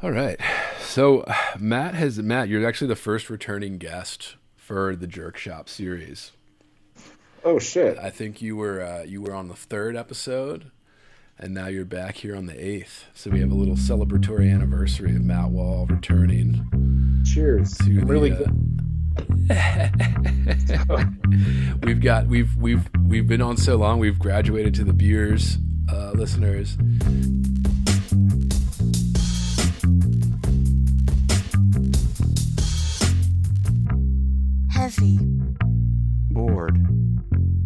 All right. So Matt, you're actually the first returning guest for the JerkShop series. Oh shit. I think you were on the third episode, and now you're back here on the eighth. So we have a little celebratory anniversary of Matt Wall returning Cheers. to I'm really the. glad. We've been on so long. We've graduated to the beers, listeners. Heavy. Bored.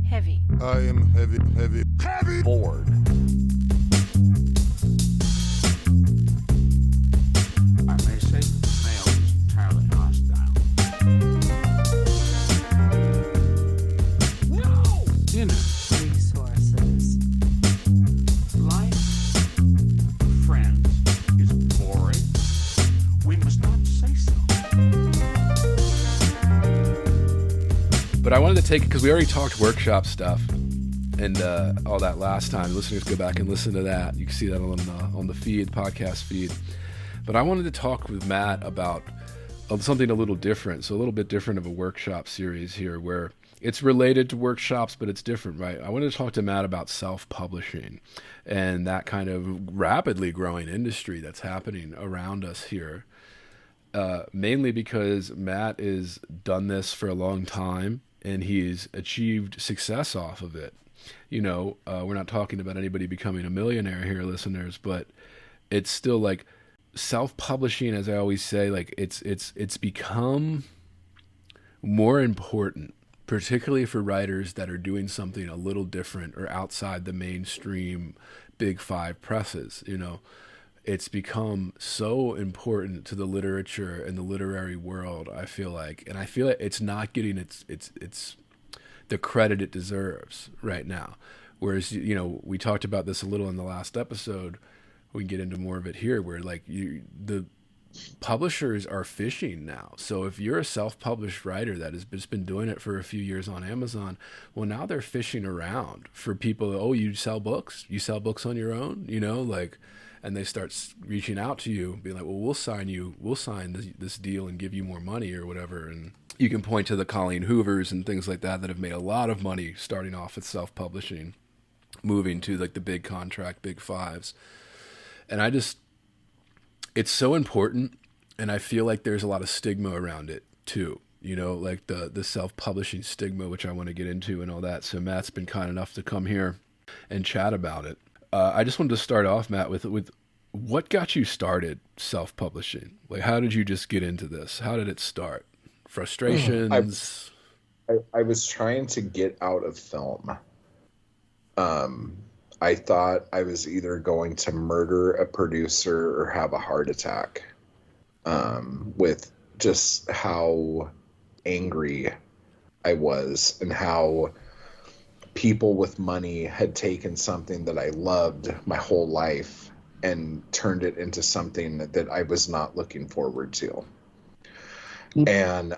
Heavy. I am heavy Bored. I may say that the male is entirely hostile. No! Dinner. Resources. Life with friends is boring. We must not say so. But I wanted to take it because we already talked workshop stuff and all that last time. Listeners, go back and listen to that. You can see that on the feed, podcast feed. But I wanted to talk with Matt about something a little different. So a little bit different of a workshop series here where it's related to workshops, but it's different, right? I wanted to talk to Matt about self-publishing and that kind of rapidly growing industry that's happening around us here. Mainly because Matt has done this for a long time and he's achieved success off of it. You know, we're not talking about anybody becoming a millionaire here, listeners, but it's still like self-publishing, as I always say, like it's become more important, particularly for writers that are doing something a little different or outside the mainstream big five presses, you know. It's become so important to the literature and the literary world, I feel like. And I feel like it's not getting its the credit it deserves right now. Whereas, you know, we talked about this a little in the last episode. We can get into more of it here, where like the publishers are fishing now. So if you're a self-published writer that has just been doing it for a few years on Amazon, well, now they're fishing around for people. Oh, you sell books? You sell books on your own? You know, like. And they start reaching out to you, being like, well, we'll sign this deal and give you more money or whatever. And you can point to the Colleen Hoovers and things like that have made a lot of money starting off with self-publishing, moving to like the big contract, big fives. And it's so important. And I feel like there's a lot of stigma around it too, you know, like the self-publishing stigma, which I want to get into and all that. So Matt's been kind enough to come here and chat about it. I just wanted to start off, Matt, with what got you started self-publishing? Like, how did you just get into this? How did it start? Frustrations? I was trying to get out of film. I thought I was either going to murder a producer or have a heart attack, with just how angry I was and how people with money had taken something that I loved my whole life and turned it into something that I was not looking forward to. And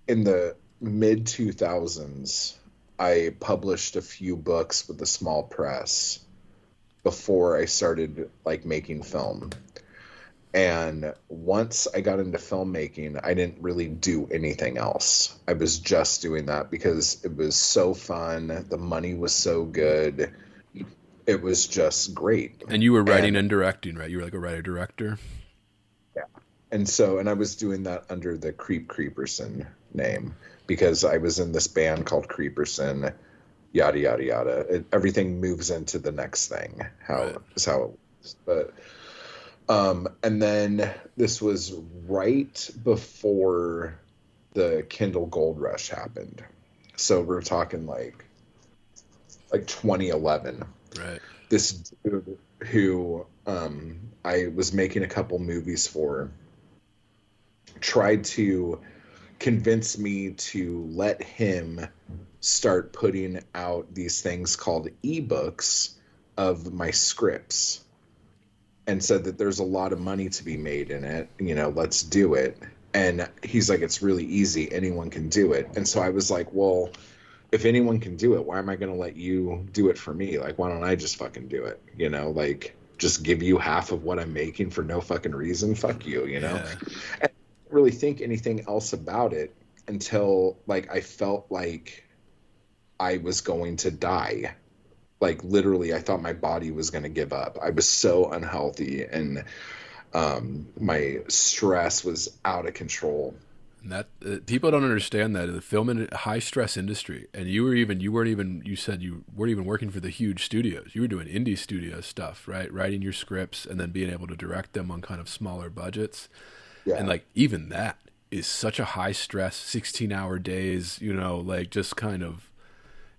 in the mid 2000s, I published a few books with a small press before I started like making film. And once I got into filmmaking, I didn't really do anything else. I was just doing that because it was so fun. The money was so good. It was just great. And you were writing and directing, right? You were like a writer-director? Yeah. And I was doing that under the Creeperson name because I was in this band called Creeperson, yada, yada, yada. Everything moves into the next thing. Is how it was. But... and then this was right before the Kindle Gold Rush happened. So we're talking like 2011. Right. This dude who I was making a couple movies for tried to convince me to let him start putting out these things called ebooks of my scripts. And said that there's a lot of money to be made in it, you know, let's do it. And he's like, it's really easy. Anyone can do it. And so I was like, well, if anyone can do it, why am I going to let you do it for me? Like, why don't I just fucking do it? You know, like, just give you half of what I'm making for no fucking reason. Fuck you, you know? Yeah. And I didn't really think anything else about it until like I felt like I was going to die. Like literally, I thought my body was going to give up. I was so unhealthy, and my stress was out of control. And that people don't understand that the film and high stress industry, and you said you weren't even working for the huge studios. You were doing indie studio stuff, right? Writing your scripts and then being able to direct them on kind of smaller budgets. Yeah. And like even that is such a high stress, 16-hour days, you know, like just kind of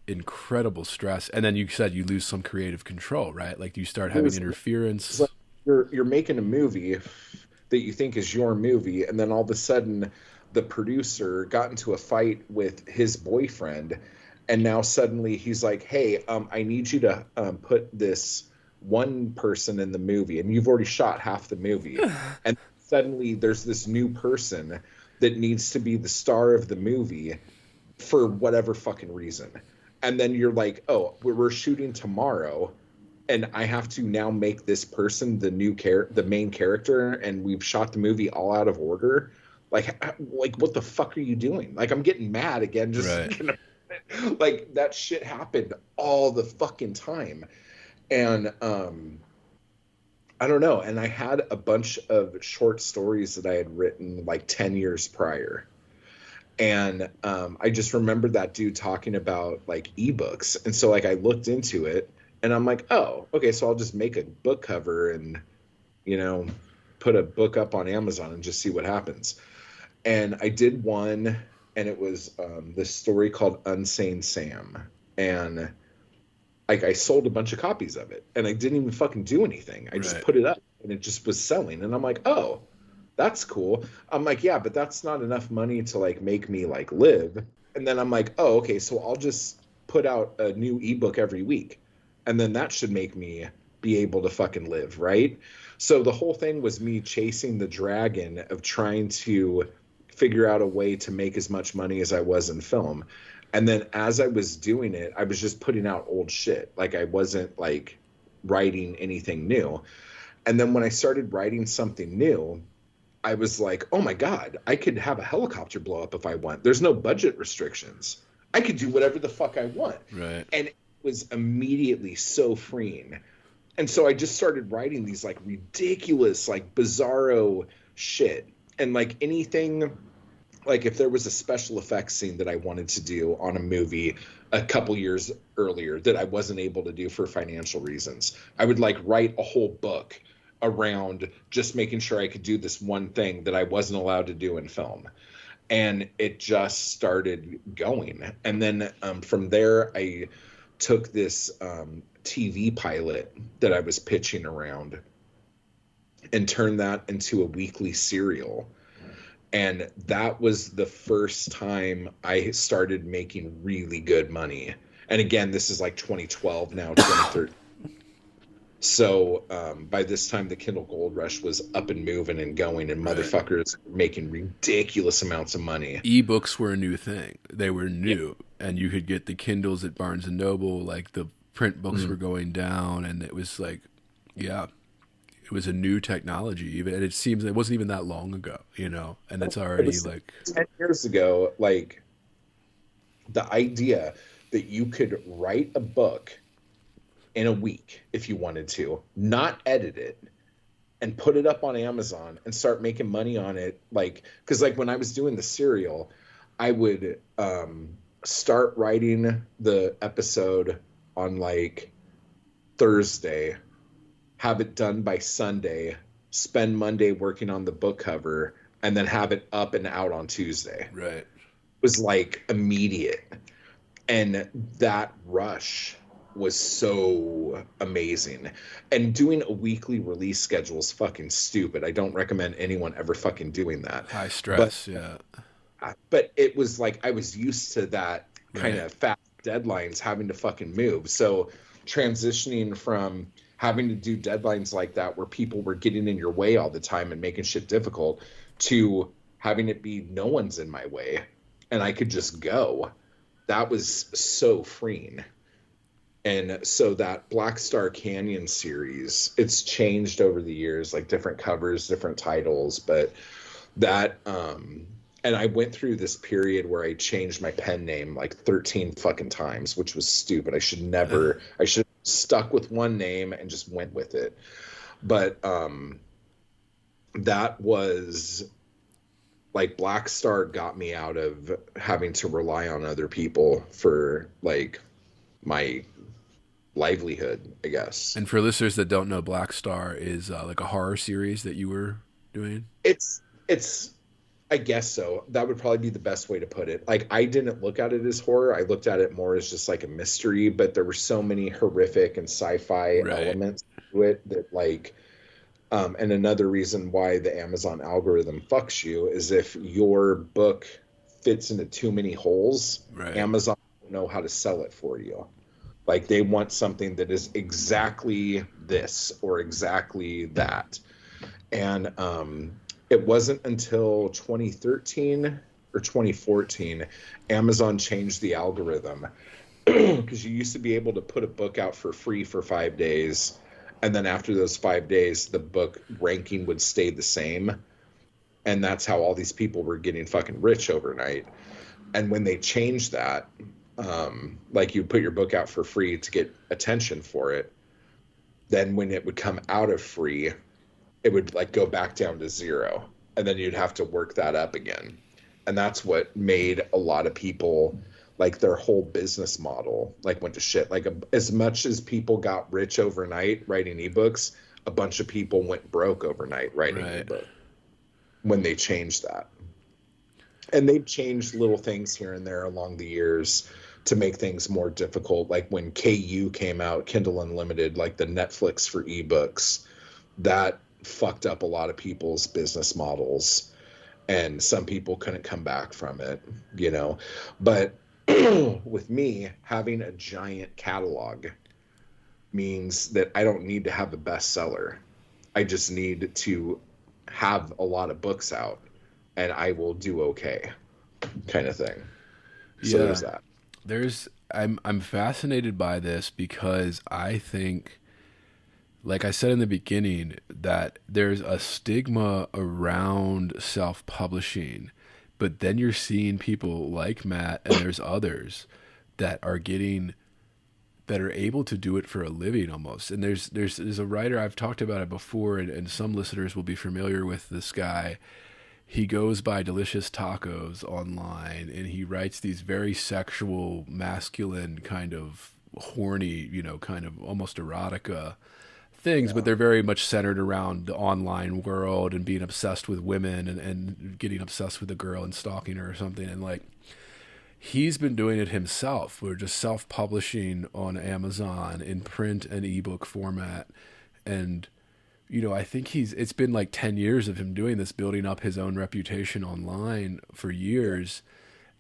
incredible stress. And then you said you lose some creative control, right? Like you start having interference. It's like you're making a movie that you think is your movie, and then all of a sudden the producer got into a fight with his boyfriend, and now suddenly he's like, hey, I need you to put this one person in the movie, and you've already shot half the movie. And suddenly there's this new person that needs to be the star of the movie for whatever fucking reason. And then you're like, oh, we're shooting tomorrow, and I have to now make this person the main character, and we've shot the movie all out of order. Like what the fuck are you doing? Like, I'm getting mad again. Just right. Like that shit happened all the fucking time. And I don't know. And I had a bunch of short stories that I had written like 10 years prior. And I just remembered that dude talking about like ebooks. And so like I looked into it, and I'm like, oh, okay, so I'll just make a book cover and, you know, put a book up on Amazon and just see what happens. And I did one, and it was this story called Unsane Sam. And like I sold a bunch of copies of it, and I didn't even fucking do anything. I just put it up, and it just was selling. And I'm like, oh, that's cool. I'm like, yeah, but that's not enough money to like make me like live. And then I'm like, oh, okay, so I'll just put out a new ebook every week, and then that should make me be able to fucking live, right? So the whole thing was me chasing the dragon of trying to figure out a way to make as much money as I was in film. And then as I was doing it, I was just putting out old shit. Like I wasn't like writing anything new. And then when I started writing something new, I was like, oh my God, I could have a helicopter blow up if I want. There's no budget restrictions. I could do whatever the fuck I want. Right. And it was immediately so freeing. And so I just started writing these like ridiculous, like bizarro shit. And like anything, like if there was a special effects scene that I wanted to do on a movie a couple years earlier that I wasn't able to do for financial reasons, I would like write a whole book around just making sure I could do this one thing that I wasn't allowed to do in film. And it just started going. And then from there, I took this TV pilot that I was pitching around and turned that into a weekly serial. And that was the first time I started making really good money. And again, this is like 2012 now, 2013. So by this time, the Kindle Gold Rush was up and moving and going, and motherfuckers making ridiculous amounts of money. Ebooks were a new thing. They were new, and you could get the Kindles at Barnes & Noble. Like the print books were going down, and it was like, yeah, it was a new technology. Even, and it seems it wasn't even that long ago, you know, and it's already like 10 years ago, like the idea that you could write a book in a week if you wanted to, not edit it, and put it up on Amazon and start making money on it. Like, because like when I was doing the serial, I would start writing the episode on like Thursday, have it done by Sunday, spend Monday working on the book cover, and then have it up and out on Tuesday. Right. It was like immediate. And that rush was so amazing. And doing a weekly release schedule is fucking stupid. I don't recommend anyone ever fucking doing that. High stress, But it was like I was used to that kind of fast deadlines, having to fucking move. So transitioning from having to do deadlines like that where people were getting in your way all the time and making shit difficult to having it be no one's in my way and I could just go. That was so freeing. And so that Black Star Canyon series, it's changed over the years, like different covers, different titles, but that and I went through this period where I changed my pen name like 13 fucking times, which was stupid. I should have stuck with one name and just went with it. But that was like Black Star got me out of having to rely on other people for like my livelihood, I guess. And for listeners that don't know, Black Star is like a horror series that you were doing. It's I guess so. That would probably be the best way to put it. Like, I didn't look at it as horror. I looked at it more as just like a mystery, but there were so many horrific and sci-fi elements to it that like, and another reason why the Amazon algorithm fucks you is if your book fits into too many holes, Amazon don't know how to sell it for you. Like, they want something that is exactly this or exactly that. And, it wasn't until 2013 or 2014 Amazon changed the algorithm, because you used to be able to put a book out for free for 5 days, and then after those 5 days the book ranking would stay the same, and that's how all these people were getting fucking rich overnight. And when they changed that, like, you put your book out for free to get attention for it, then when it would come out of free, it would like go back down to 0, and then you'd have to work that up again. And that's what made a lot of people, like, their whole business model like went to shit. Like, as much as people got rich overnight writing ebooks, a bunch of people went broke overnight writing ebooks when they changed that. And they've changed little things here and there along the years to make things more difficult. Like when KU came out, Kindle Unlimited, like the Netflix for ebooks, that fucked up a lot of people's business models, and some people couldn't come back from it, you know. But with me, having a giant catalog means that I don't need to have a bestseller. I just need to have a lot of books out, and I will do okay, kind of thing. So there's that. I'm fascinated by this because I think, like I said in the beginning, that there's a stigma around self-publishing, but then you're seeing people like Matt, and there's others that are able to do it for a living almost. And there's a writer, I've talked about it before, and some listeners will be familiar with this guy. He goes by Delicious Tacos online, and he writes these very sexual, masculine, kind of horny, you know, kind of almost erotica things, but they're very much centered around the online world and being obsessed with women and getting obsessed with a girl and stalking her or something. And like, he's been doing it himself. We're just self-publishing on Amazon in print and ebook format. And, you know, I think it's been like 10 years of him doing this, building up his own reputation online for years.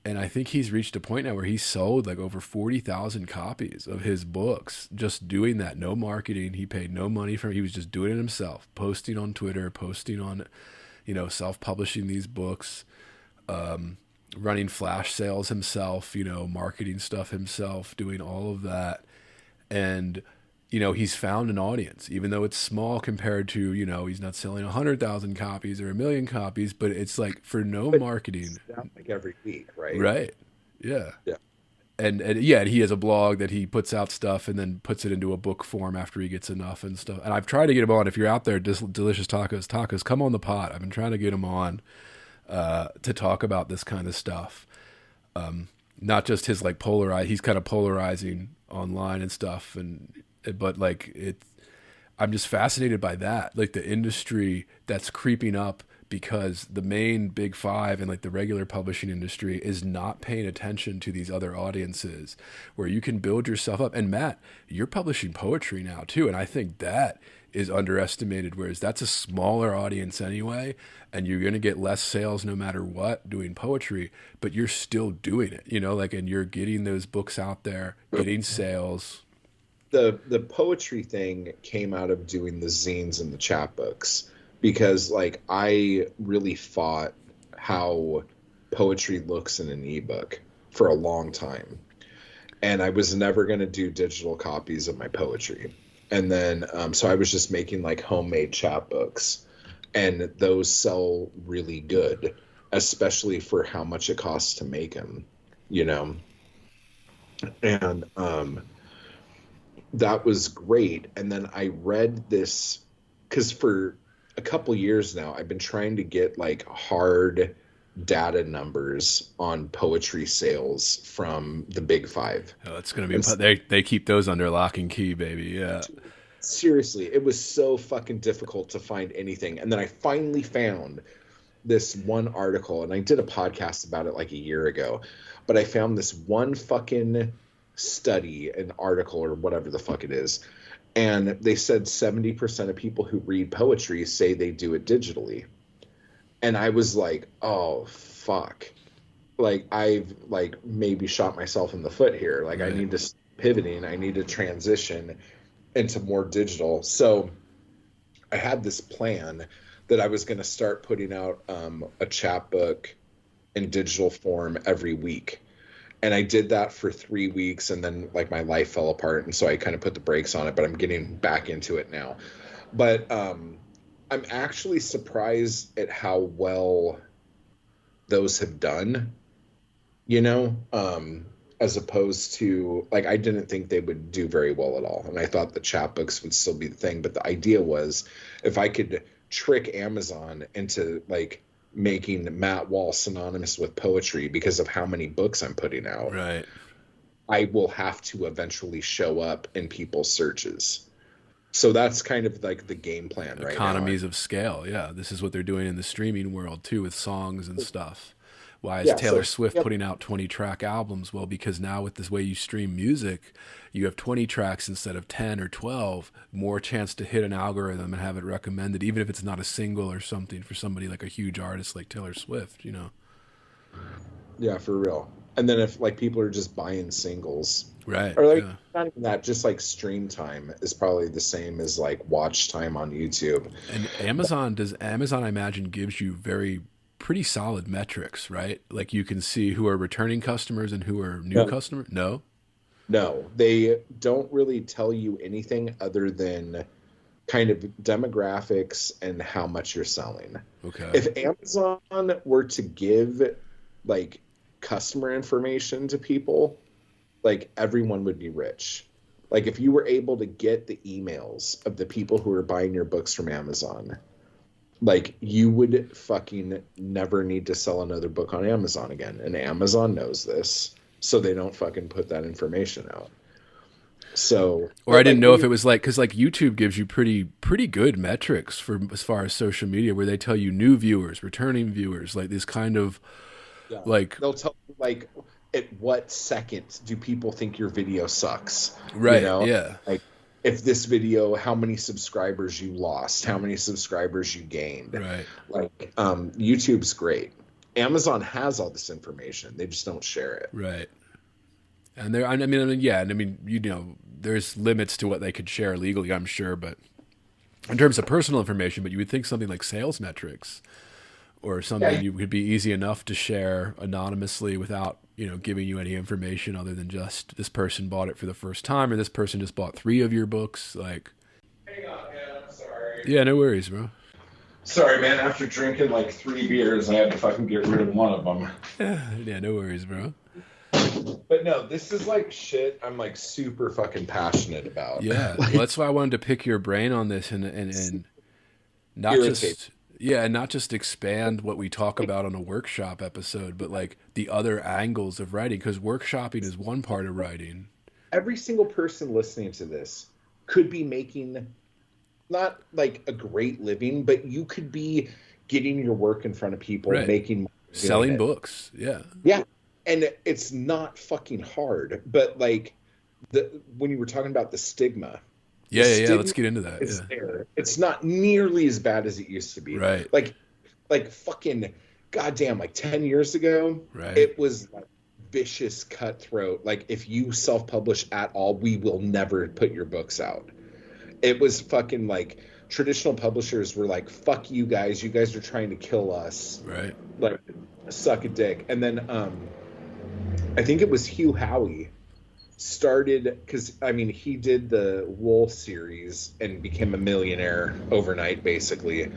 And I think he's reached a point now where he's sold like over 40,000 copies of his books, just doing that. No marketing. He paid no money for it. He was just doing it himself, posting on Twitter, posting on, you know, self-publishing these books, running flash sales himself, you know, marketing stuff himself, doing all of that. And, you know, he's found an audience, even though it's small compared to, you know, he's not selling 100,000 copies or 1,000,000 copies, but it's like for no marketing. Like every week, right? Right. Yeah. Yeah. And yeah, he has a blog that he puts out stuff and then puts it into a book form after he gets enough and stuff. And I've tried to get him on. If you're out there, Delicious Tacos, come on the pod. I've been trying to get him on to talk about this kind of stuff. Not just his like he's kind of polarizing online and stuff, but like I'm just fascinated by that, like the industry that's creeping up, because the main big five and like the regular publishing industry is not paying attention to these other audiences where you can build yourself up. And Matt, you're publishing poetry now too, and I think that is underestimated, whereas that's a smaller audience anyway, and you're going to get less sales no matter what doing poetry, but you're still doing it, you know, like, and you're getting those books out there, getting sales. The poetry thing came out of doing the zines and the chapbooks, because like I really fought how poetry looks in an ebook for a long time. and I was never going to do digital copies of my poetry. And then, so I was just making like homemade chapbooks, and those sell really good, especially for how much it costs to make them, you know? And that was great. And then I read this, because for a couple years now, I've been trying to get like hard data numbers on poetry sales from the Big Five. Oh, it's going to be, they keep those under lock and key, baby. Yeah. Seriously, it was so fucking difficult to find anything. And then I finally found this one article, and I did a podcast about it like a year ago, but I found this one fucking study, an article or whatever the fuck it is. And they said 70% of people who read poetry say they do it digitally. And I was like, oh, fuck. Like, I've like maybe shot myself in the foot here. Like, right. I need to pivoting. I need to transition into more digital. So I had this plan that I was going to start putting out a chapbook in digital form every week. And I did that for 3 weeks, and then like my life fell apart. And so I kind of put the brakes on it, but I'm getting back into it now. But I'm actually surprised at how well those have done, you know, as opposed to like, I didn't think they would do very well at all. And I thought the chapbooks would still be the thing. But the idea was if I could trick Amazon into like making Matt Wall synonymous with poetry because of how many books I'm putting out, right, I will have to eventually show up in people's searches. So that's kind of like the game plan right now. Economies of scale. Yeah. This is what they're doing in the streaming world too, with songs and stuff. Why is Taylor Swift putting out 20-track albums? Well, because now with this way you stream music, you have 20 tracks instead of 10 or 12, more chance to hit an algorithm and have it recommended, even if it's not a single or something for somebody like a huge artist like Taylor Swift, you know? Yeah, for real. And then if like people are just buying singles, right? Or like not even that, just like stream time is probably the same as like watch time on YouTube. And Amazon, I imagine, gives you pretty solid metrics, right? Like you can see who are returning customers and who are new customers. No, they don't really tell you anything other than kind of demographics and how much you're selling. Okay. If Amazon were to give like customer information to people, like everyone would be rich. Like if you were able to get the emails of the people who are buying your books from Amazon, like you would fucking never need to sell another book on Amazon again. And Amazon knows this, so they don't fucking put that information out. So, or I didn't know if it was like, cause like YouTube gives you pretty good metrics for as far as social media, where they tell you new viewers, returning viewers, like this kind of like, they'll tell you like at what second do people think your video sucks? Right. You know? Yeah. Like, if this video, how many subscribers you lost, how many subscribers you gained. Right. Like, YouTube's great. Amazon has all this information. They just don't share it. Right. And you know, there's limits to what they could share legally, I'm sure, but in terms of personal information, but you would think something like sales metrics or something you would be easy enough to share anonymously without, you know, giving you any information other than just this person bought it for the first time or this person just bought 3 of your books. Like, hang on, man. I'm sorry. Yeah, no worries, bro. Sorry, man. After drinking like 3 beers, I had to fucking get rid of one of them. Yeah, no worries, bro. But no, this is like shit I'm like super fucking passionate about. Yeah, well, that's why I wanted to pick your brain on this and not not just expand what we talk about on a workshop episode, but like the other angles of writing, because workshopping is one part of writing. Every single person listening to this could be making not like a great living, but you could be getting your work in front of people, making selling books. Yeah. Yeah. And it's not fucking hard, but like when you were talking about the stigma. Yeah. Let's get into that. It's there. It's not nearly as bad as it used to be. Right. Like fucking goddamn, like 10 years ago, it was like vicious cutthroat. Like if you self-publish at all, we will never put your books out. It was fucking like traditional publishers were like, fuck you guys. You guys are trying to kill us. Right. Like suck a dick. And then, I think it was Hugh Howey started, because I mean, he did the Wool series and became a millionaire overnight, basically.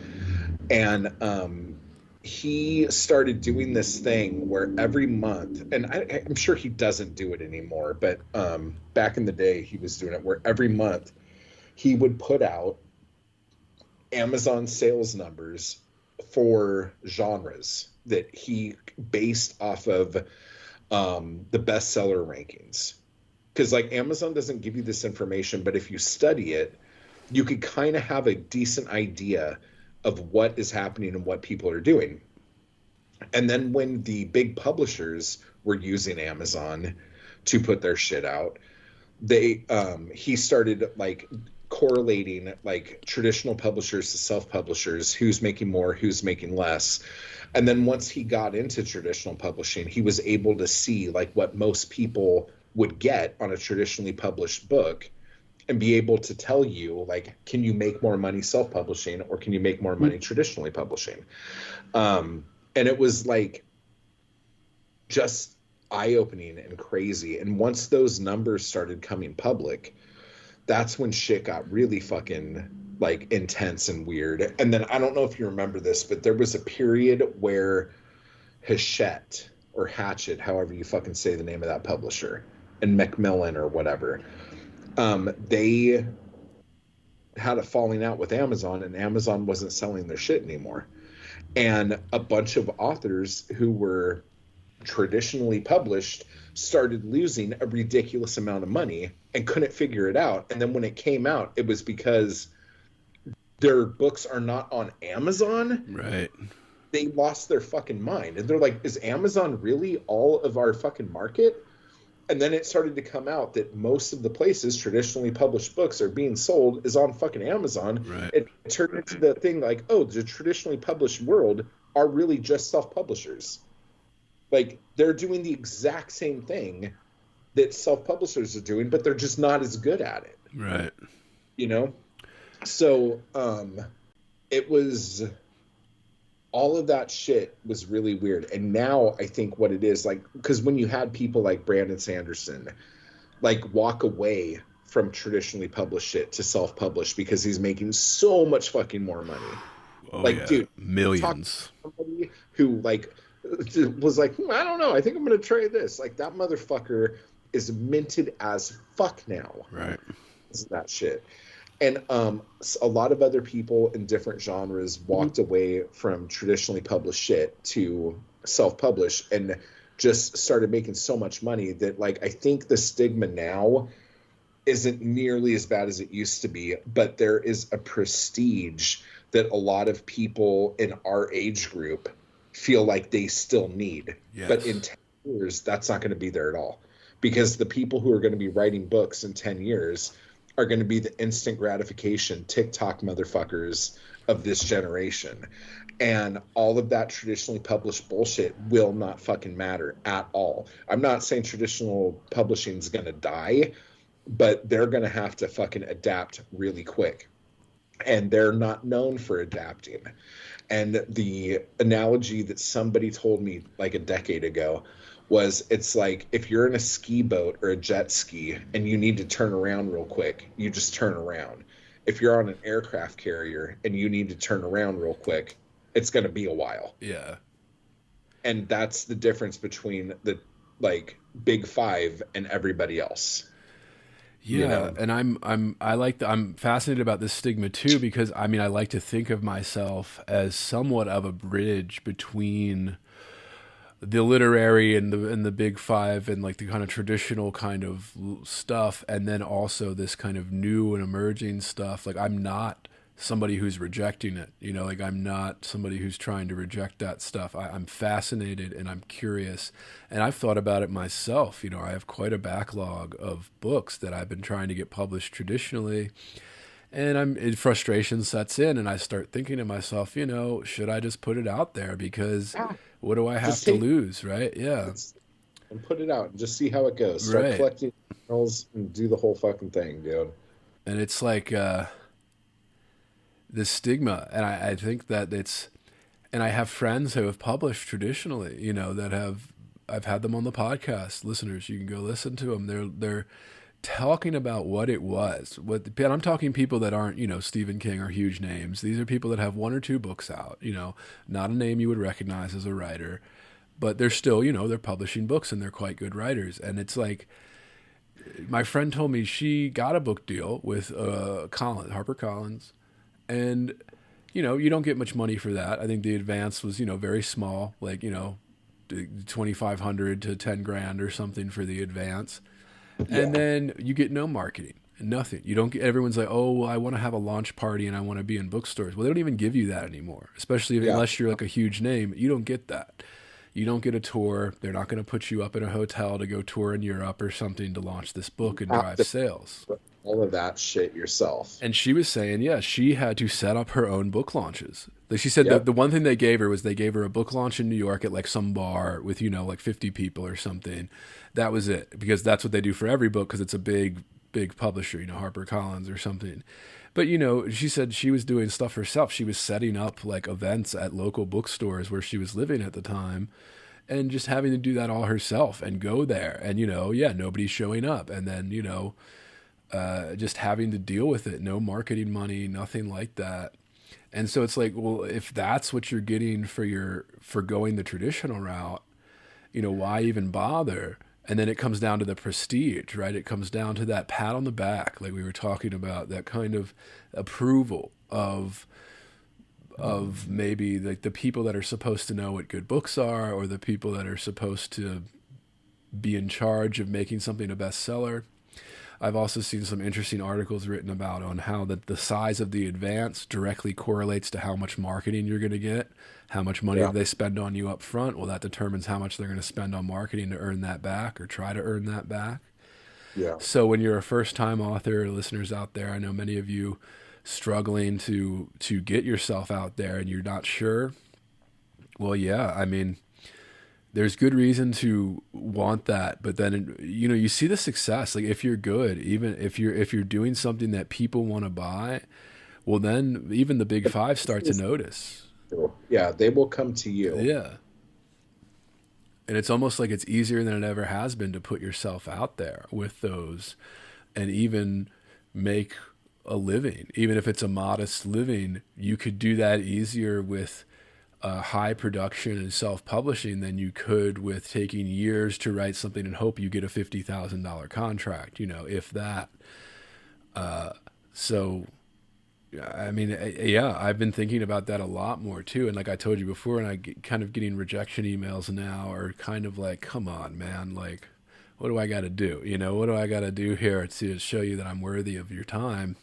And he started doing this thing where every month, and I'm sure he doesn't do it anymore, but back in the day, he was doing it where every month he would put out Amazon sales numbers for genres that he based off of the bestseller rankings. Because like Amazon doesn't give you this information, but if you study it, you could kind of have a decent idea of what is happening and what people are doing. And then when the big publishers were using Amazon to put their shit out, he started like correlating like traditional publishers to self-publishers, who's making more, who's making less. And then once he got into traditional publishing, he was able to see like what most people would get on a traditionally published book and be able to tell you, like, can you make more money self-publishing or can you make more money traditionally publishing? And it was like just eye-opening and crazy. And once those numbers started coming public, that's when shit got really fucking like intense and weird. And then I don't know if you remember this, but there was a period where Hachette or Hatchet, however you fucking say the name of that publisher, and Macmillan or whatever, they had a falling out with Amazon, and Amazon wasn't selling their shit anymore. And a bunch of authors who were traditionally published started losing a ridiculous amount of money and couldn't figure it out. And then when it came out, it was because their books are not on Amazon. Right. They lost their fucking mind. And they're like, is Amazon really all of our fucking market? And then it started to come out that most of the places traditionally published books are being sold is on fucking Amazon. Right. It turned into the thing like, oh, the traditionally published world are really just self-publishers. Like, they're doing the exact same thing that self-publishers are doing, but they're just not as good at it. Right. You know? So, it was... all of that shit was really weird. And now I think what it is, like, because when you had people like Brandon Sanderson, like, walk away from traditionally published shit to self-publish because he's making so much fucking more money. Oh, like, yeah. dude, Millions. Somebody who, like, was like, I don't know, I think I'm going to try this. Like, that motherfucker is minted as fuck now. Right. That shit. And a lot of other people in different genres walked away from traditionally published shit to self-publish and just started making so much money that, like, I think the stigma now isn't nearly as bad as it used to be, but there is a prestige that a lot of people in our age group feel like they still need. Yes. But in 10 years, that's not going to be there at all, because the people who are going to be writing books in 10 years are going to be the instant gratification TikTok motherfuckers of this generation. And all of that traditionally published bullshit will not fucking matter at all. I'm not saying traditional publishing is going to die, but they're going to have to fucking adapt really quick. And they're not known for adapting. And the analogy that somebody told me like a decade ago was, it's like if you're in a ski boat or a jet ski and you need to turn around real quick, you just turn around. If you're on an aircraft carrier and you need to turn around real quick, it's going to be a while. Yeah. And that's the difference between the like big five and everybody else. Yeah, you know? And I'm fascinated about this stigma too, because I mean, I like to think of myself as somewhat of a bridge between the literary and the big five and like the kind of traditional kind of stuff, and then also this kind of new and emerging stuff. Like, I'm not somebody who's rejecting it, you know, like I'm not somebody who's trying to reject that stuff. I'm fascinated and I'm curious, and I've thought about it myself. You know, I have quite a backlog of books that I've been trying to get published traditionally, and frustration sets in, and I start thinking to myself, you know, should I just put it out there? Because what do I have to lose, right? Yeah. And put it out and just see how it goes. Start collecting journals and do the whole fucking thing, dude. And it's like the stigma, and I think that it's, and I have friends who have published traditionally, you know, that have I've had them on the podcast. Listeners, you can go listen to them. They're talking about what it was. And I'm talking people that aren't, Stephen King or huge names. These are people that have 1 or 2 books out, not a name you would recognize as a writer, but they're still, they're publishing books and they're quite good writers. And it's like, my friend told me she got a book deal with HarperCollins, and you don't get much money for that. I think the advance was very small, like $2,500 to $10,000 or something for the advance, and then you get no marketing, nothing. You don't get. Everyone's like, oh, well, I want to have a launch party and I want to be in bookstores. Well, they don't even give you that anymore, especially unless you're like a huge name. You don't get that. You don't get a tour. They're not going to put you up in a hotel to go tour in Europe or something to launch this book and drive sales. All of that shit yourself. And she was saying, she had to set up her own book launches. Like she said, the one thing they gave her was they gave her a book launch in New York at like some bar with, like 50 people or something. That was it, because that's what they do for every book, because it's a big publisher, HarperCollins or something. But, she said she was doing stuff herself. She was setting up like events at local bookstores where she was living at the time, and just having to do that all herself and go there. And, nobody's showing up. And then, just having to deal with it. No marketing money, nothing like that. And so it's like, well, if that's what you're getting for going the traditional route, why even bother? And then it comes down to the prestige, right? It comes down to that pat on the back, like we were talking about, that kind of approval of maybe like the people that are supposed to know what good books are, or the people that are supposed to be in charge of making something a bestseller. I've also seen some interesting articles written about on how the size of the advance directly correlates to how much marketing you're going to get, how much money they spend on you up front. Well, that determines how much they're going to spend on marketing to earn that back, or try to earn that back. Yeah. So when you're a first-time author, listeners out there, I know many of you struggling to get yourself out there and you're not sure. Well, there's good reason to want that, but then you see the success. Like if you're good, even if you're doing something that people want to buy, well, then even the big 5 start to notice. Yeah, they will come to you. Yeah, and it's almost like it's easier than it ever has been to put yourself out there with those, and even make a living. Even if it's a modest living, you could do that easier with high production and self-publishing than you could with taking years to write something and hope you get a $50,000 contract, if that. I've been thinking about that a lot more too. And like I told you before, and kind of getting rejection emails now are kind of like, come on, man, like, what do I got to do? What do I got to do here to show you that I'm worthy of your time?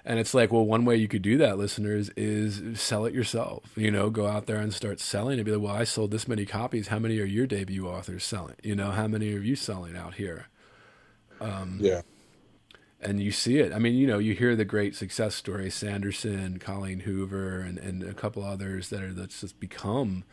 And it's like, well, one way you could do that, listeners, is sell it yourself. Go out there and start selling and be like, well, I sold this many copies. How many are your debut authors selling? How many are you selling out here? And you see it. You hear the great success stories, Sanderson, Colleen Hoover, and a couple others that's just become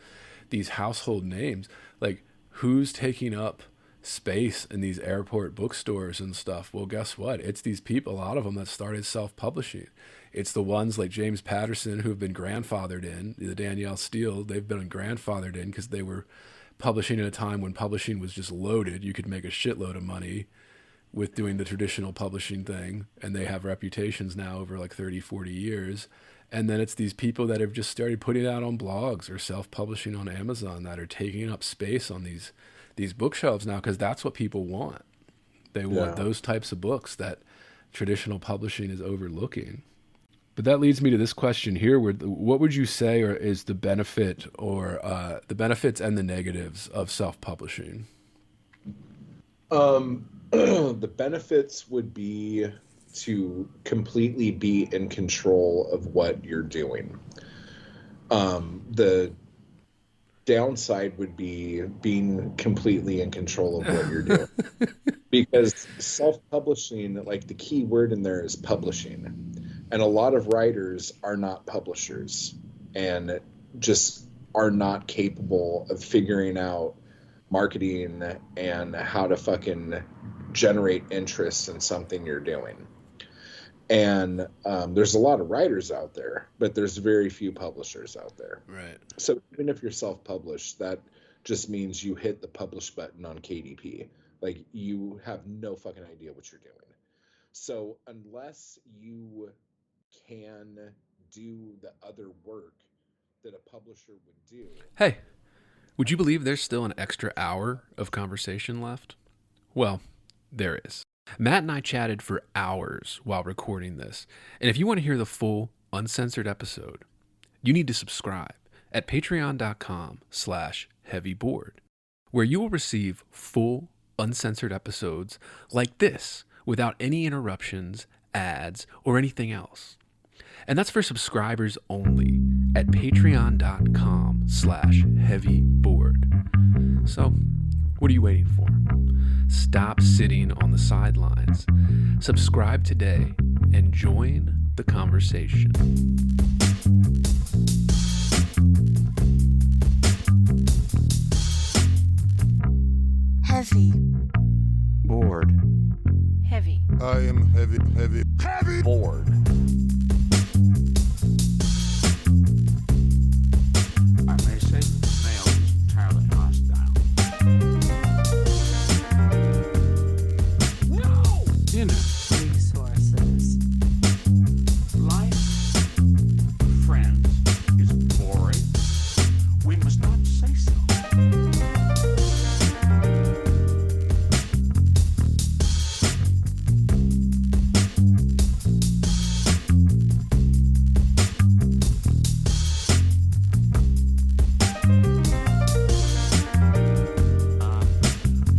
these household names. Like, who's taking up space in these airport bookstores and stuff? Well, guess what? It's these people, a lot of them, that started self-publishing. It's the ones like James Patterson who have been grandfathered in, the Danielle Steele, they've been grandfathered in because they were publishing at a time when publishing was just loaded. You could make a shitload of money with doing the traditional publishing thing, and they have reputations now over like 30, 40 years. And then it's these people that have just started putting it out on blogs or self-publishing on Amazon that are taking up space on these bookshelves now, because that's what people want. They want those types of books that traditional publishing is overlooking. But that leads me to this question here: what would you say is the benefit, or the benefits and the negatives of self-publishing? The benefits would be to completely be in control of what you're doing. The downside would be being completely in control of what you're doing. Because self-publishing, like, the key word in there is publishing. And a lot of writers are not publishers and just are not capable of figuring out marketing and how to fucking generate interest in something you're doing. And there's a lot of writers out there, but there's very few publishers out there. Right. So even if you're self-published, that just means you hit the publish button on KDP. Like, you have no fucking idea what you're doing. So unless you can do the other work that a publisher would do. Hey, would you believe there's still an extra hour of conversation left? Well, there is. Matt and I chatted for hours while recording this. And if you want to hear the full, uncensored episode, you need to subscribe at patreon.com/heavyboard, where you will receive full, uncensored episodes like this without any interruptions, ads, or anything else. And that's for subscribers only at patreon.com/heavyboard. So, what are you waiting for? Stop sitting on the sidelines. Subscribe today and join the conversation. Heavy. Bored. Heavy. I am heavy, heavy, heavy. Bored. I may say that the male is entirely hostile. No! Resources. Life, friends, is boring. We must not say so.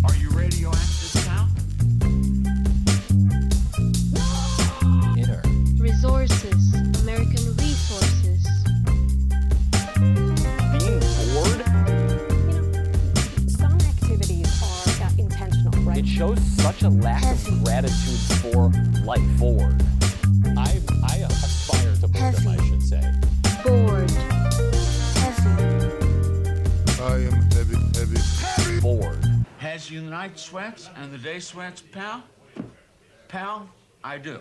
Are you radioactive now? Inner. Resources, American resources. Being bored? Some activities are intentional, right? It shows such a lack Heavy. of gratitude for life. Bored. I aspire to boredom, Heavy. I should say. Bored. Heavy. I am heavy, heavy, heavy. Bored. Has you the night sweats and the day sweats, pal? Pal, I do.